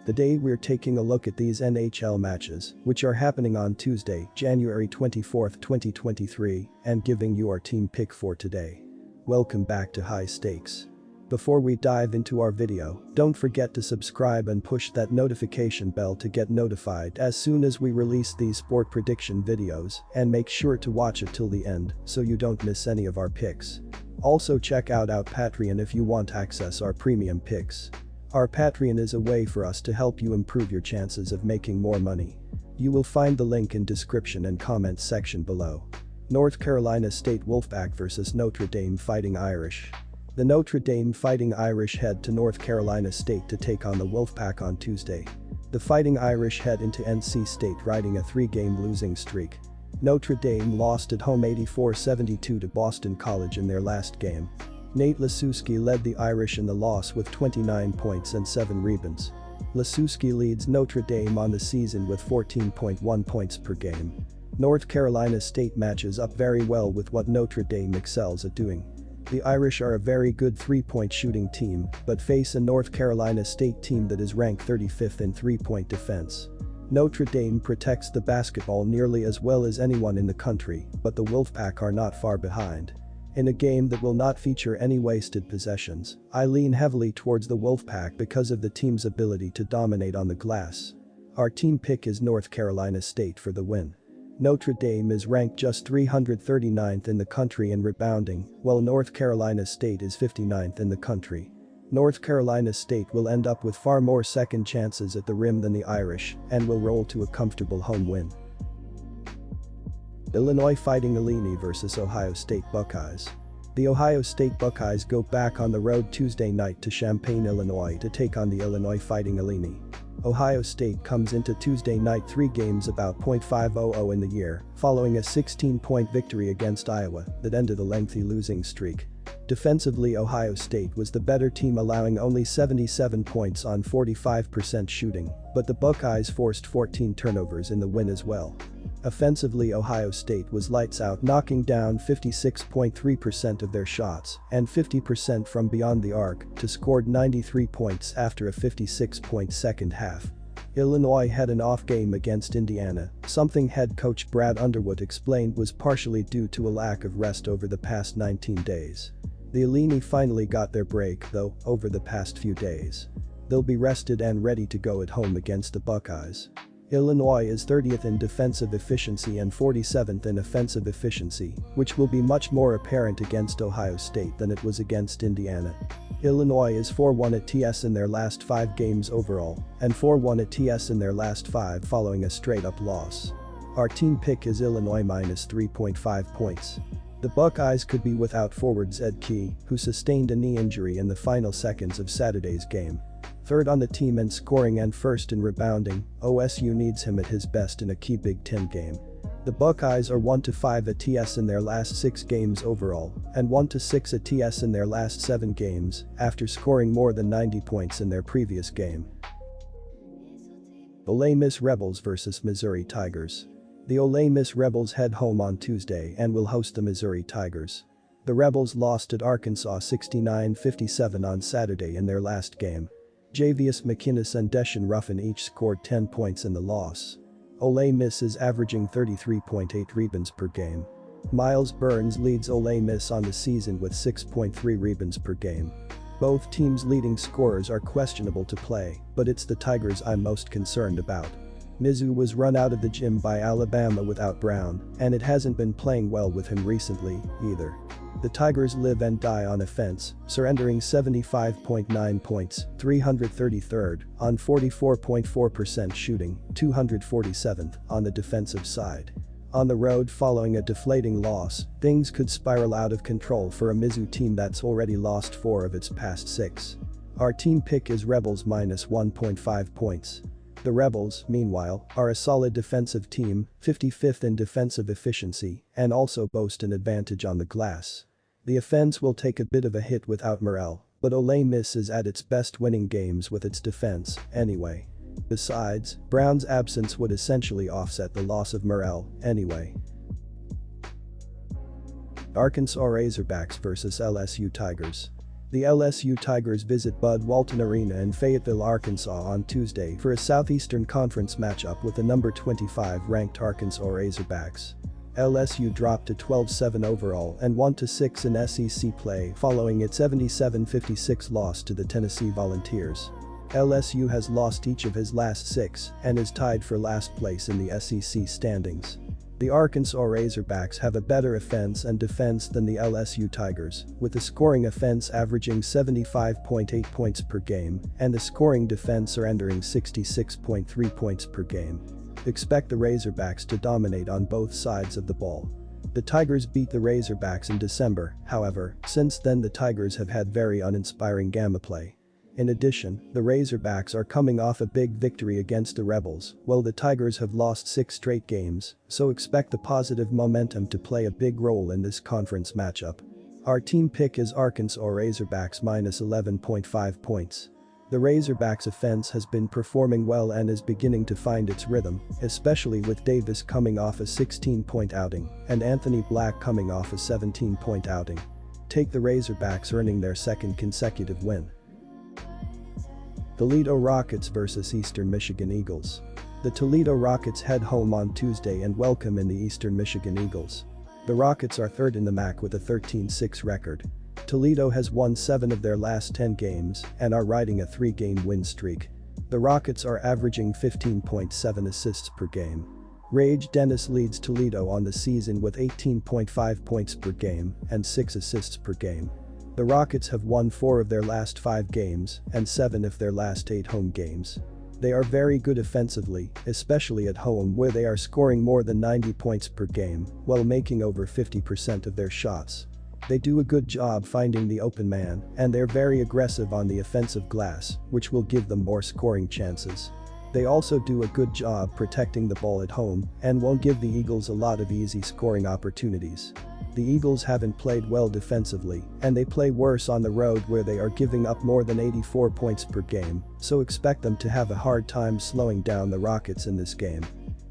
Today we're taking a look at these NHL matches, which are happening on Tuesday, January 24, 2023, and giving you our team pick for today. Welcome back to High Stakes. Before we dive into our video, don't forget to subscribe and push that notification bell to get notified as soon as we release these sport prediction videos, and make sure to watch it till the end so you don't miss any of our picks. Also check out our Patreon if you want access our premium picks. Our Patreon is a way for us to help you improve your chances of making more money. You will find the link in description and comments section below. North Carolina State Wolfpack vs Notre Dame Fighting Irish. The Notre Dame Fighting Irish head to North Carolina State to take on the Wolfpack on Tuesday. The Fighting Irish head into NC State riding a 3-game losing streak. Notre Dame lost at home 84-72 to Boston College in their last game. Nate Lasewski led the Irish in the loss with 29 points and 7 rebounds. Lasewski leads Notre Dame on the season with 14.1 points per game. North Carolina State matches up very well with what Notre Dame excels at doing. The Irish are a very good three-point shooting team, but face a North Carolina State team that is ranked 35th in three-point defense. Notre Dame protects the basketball nearly as well as anyone in the country, but the Wolfpack are not far behind. In a game that will not feature any wasted possessions, I lean heavily towards the Wolfpack because of the team's ability to dominate on the glass. Our team pick is North Carolina State for the win. Notre Dame is ranked just 339th in the country in rebounding, while North Carolina State is 59th in the country. North Carolina State will end up with far more second chances at the rim than the Irish and will roll to a comfortable home win. Illinois Fighting Illini vs Ohio State Buckeyes. The Ohio State Buckeyes go back on the road Tuesday night to Champaign, Illinois to take on the Illinois Fighting Illini. Ohio State comes into Tuesday night 3 games about .500 in the year, following a 16-point victory against Iowa that ended a lengthy losing streak. Defensively, Ohio State was the better team, allowing only 77 points on 45% shooting, but the Buckeyes forced 14 turnovers in the win as well. Offensively, Ohio State was lights out, knocking down 56.3% of their shots and 50% from beyond the arc to score 93 points after a 56-point second half. Illinois had an off game against Indiana, something head coach Brad Underwood explained was partially due to a lack of rest over the past 19 days. The Illini finally got their break, though, over the past few days. They'll be rested and ready to go at home against the Buckeyes. Illinois is 30th in defensive efficiency and 47th in offensive efficiency, which will be much more apparent against Ohio State than it was against Indiana. Illinois is 4-1 at TS in their last 5 games overall, and 4-1 at TS in their last 5 following a straight-up loss. Our team pick is Illinois minus 3.5 points. The Buckeyes could be without forward Zed Key, who sustained a knee injury in the final seconds of Saturday's game. Third on the team in scoring and first in rebounding, OSU needs him at his best in a key Big Ten game. The Buckeyes are 1-5 at TS in their last 6 games overall, and 1-6 at TS in their last 7 games, after scoring more than 90 points in their previous game. Ole Miss Rebels vs Missouri Tigers. The Ole Miss Rebels head home on Tuesday and will host the Missouri Tigers. The Rebels lost at Arkansas 69-57 on Saturday in their last game. Javius McInnes and Deshaun Ruffin each scored 10 points in the loss. Ole Miss is averaging 33.8 rebounds per game. Miles Burns leads Ole Miss on the season with 6.3 rebounds per game. Both teams' leading scorers are questionable to play, but it's the Tigers I'm most concerned about. Mizzou was run out of the gym by Alabama without Brown, and it hasn't been playing well with him recently, either. The Tigers live and die on offense, surrendering 75.9 points, 333rd, on 44.4% shooting, 247th, on the defensive side. On the road following a deflating loss, things could spiral out of control for a Mizzou team that's already lost 4 of its past 6. Our team pick is Rebels minus 1.5 points. The Rebels, meanwhile, are a solid defensive team, 55th in defensive efficiency, and also boast an advantage on the glass. The offense will take a bit of a hit without Morrell, but Ole Miss is at its best winning games with its defense, anyway. Besides, Brown's absence would essentially offset the loss of Morrell, anyway. Arkansas Razorbacks vs LSU Tigers. The LSU Tigers visit Bud Walton Arena in Fayetteville, Arkansas on Tuesday for a Southeastern Conference matchup with the number 25 ranked Arkansas Razorbacks. LSU dropped to 12-7 overall and 1-6 in SEC play following its 77-56 loss to the Tennessee Volunteers. LSU has lost each of his last 6 and is tied for last place in the SEC standings. The Arkansas Razorbacks have a better offense and defense than the LSU Tigers, with the scoring offense averaging 75.8 points per game and the scoring defense surrendering 66.3 points per game. Expect the Razorbacks to dominate on both sides of the ball. The Tigers beat the Razorbacks in December, however, since then the Tigers have had very uninspiring gameplay. In addition, the Razorbacks are coming off a big victory against the Rebels, while the Tigers have lost 6 straight games, so expect the positive momentum to play a big role in this conference matchup. Our team pick is Arkansas Razorbacks minus 11.5 points. The Razorbacks offense has been performing well and is beginning to find its rhythm, especially with Davis coming off a 16-point outing and Anthony Black coming off a 17-point outing. Take the Razorbacks earning their second consecutive win. Toledo Rockets vs Eastern Michigan Eagles. The Toledo Rockets head home on Tuesday and welcome in the Eastern Michigan Eagles. The Rockets are third in the MAC with a 13-6 record. Toledo has won 7 of their last 10 games and are riding a 3-game win streak. The Rockets are averaging 15.7 assists per game. Rage Dennis leads Toledo on the season with 18.5 points per game and 6 assists per game. The Rockets have won 4 of their last 5 games and 7 of their last 8 home games. They are very good offensively, especially at home where they are scoring more than 90 points per game while making over 50% of their shots. They do a good job finding the open man and they're very aggressive on the offensive glass, which will give them more scoring chances. They also do a good job protecting the ball at home and won't give the Eagles a lot of easy scoring opportunities. The Eagles haven't played well defensively and they play worse on the road where they are giving up more than 84 points per game, so expect them to have a hard time slowing down the Rockets in this game.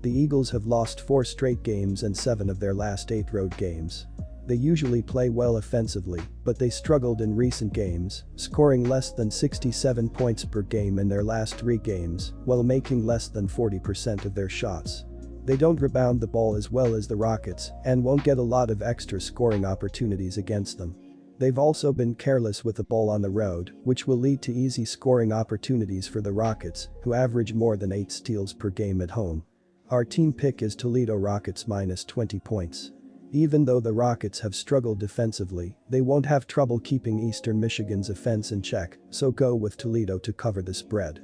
The Eagles have lost 4 straight games and 7 of their last 8 road games. They usually play well offensively, but they struggled in recent games, scoring less than 67 points per game in their last 3 games while making less than 40% of their shots. They don't rebound the ball as well as the Rockets and won't get a lot of extra scoring opportunities against them. They've also been careless with the ball on the road, which will lead to easy scoring opportunities for the Rockets, who average more than 8 steals per game at home. Our team pick is Toledo Rockets minus 20 points. Even though the Rockets have struggled defensively, they won't have trouble keeping Eastern Michigan's offense in check, so go with Toledo to cover the spread.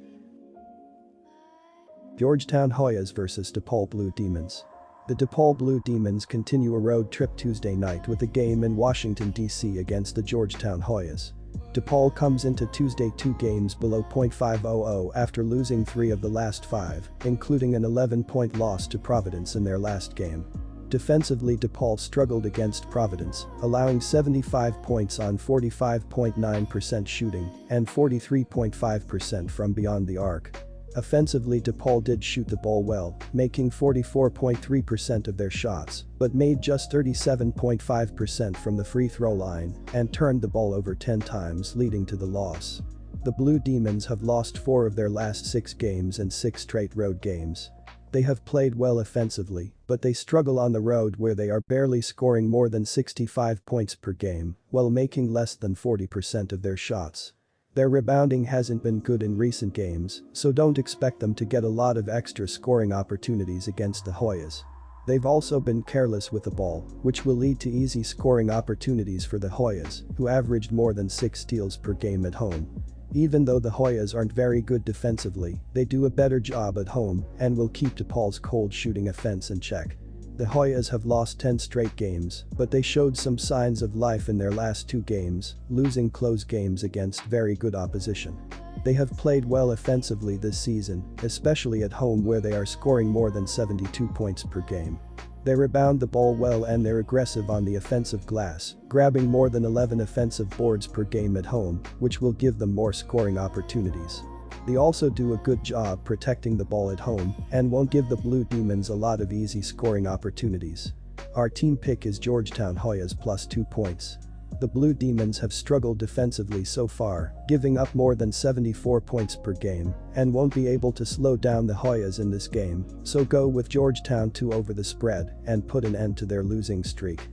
Georgetown Hoyas vs DePaul Blue Demons. The DePaul Blue Demons continue a road trip Tuesday night with a game in Washington, D.C. against the Georgetown Hoyas. DePaul comes into Tuesday 2 games below .500 after losing 3 of the last 5, including an 11-point loss to Providence in their last game. Defensively, DePaul struggled against Providence, allowing 75 points on 45.9% shooting and 43.5% from beyond the arc. Offensively, DePaul did shoot the ball well, making 44.3% of their shots, but made just 37.5% from the free throw line and turned the ball over 10 times, leading to the loss. The Blue Demons have lost 4 of their last 6 games and 6 straight road games. They have played well offensively, but they struggle on the road where they are barely scoring more than 65 points per game while making less than 40% of their shots. Their rebounding hasn't been good in recent games, so don't expect them to get a lot of extra scoring opportunities against the Hoyas. They've also been careless with the ball, which will lead to easy scoring opportunities for the Hoyas, who averaged more than 6 steals per game at home. Even though the Hoyas aren't very good defensively, they do a better job at home and will keep DePaul's cold shooting offense in check. The Hoyas have lost 10 straight games, but they showed some signs of life in their last 2 games, losing close games against very good opposition. They have played well offensively this season, especially at home where they are scoring more than 72 points per game. They rebound the ball well and they're aggressive on the offensive glass, grabbing more than 11 offensive boards per game at home, which will give them more scoring opportunities. They also do a good job protecting the ball at home and won't give the Blue Demons a lot of easy scoring opportunities. Our team pick is Georgetown Hoyas plus 2 points. The Blue Demons have struggled defensively so far, giving up more than 74 points per game, and won't be able to slow down the Hoyas in this game, so go with Georgetown 2 over the spread and put an end to their losing streak.